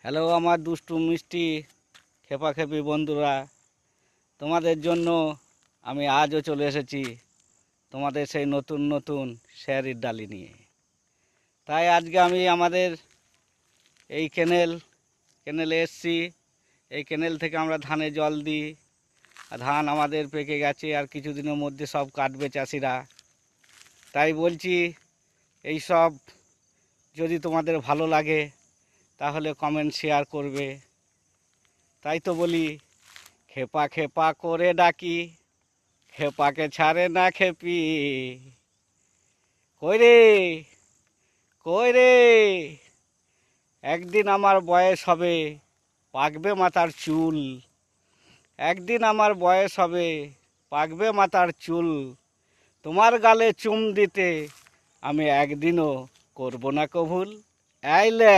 Hello আমার দুষ্টু মিষ্টি খেপাখেপি বন্ধুরা, তোমাদের জন্য আমি আজও চলে এসেছি তোমাদের সেই নতুন নতুন শেয়ারির ডালি নিয়ে। তাই আজকে আমি আমাদের এই কেনেলে এসছি। এই কেনেল থেকে আমরা ধানে জল দিই। আর ধান আমাদের পেকে গেছে, আর কিছুদিনের মধ্যে সব কাটবে চাষিরা। তাই বলছি, এই সব যদি তোমাদের ভালো লাগে তাহলে কমেন্ট শেয়ার করবে। তাই তো বলি, খেপা খেপা করে ডাকি, খেপাকে ছাড়ে না খেপি। কই রে, কই রে, একদিন আমার বয়স হবে, পাকবে মাথার চুল। একদিন আমার বয়স হবে, পাকবে মাথার চুল। তোমার গালে চুম দিতে আমি একদিনও করব না কভুল। আইলে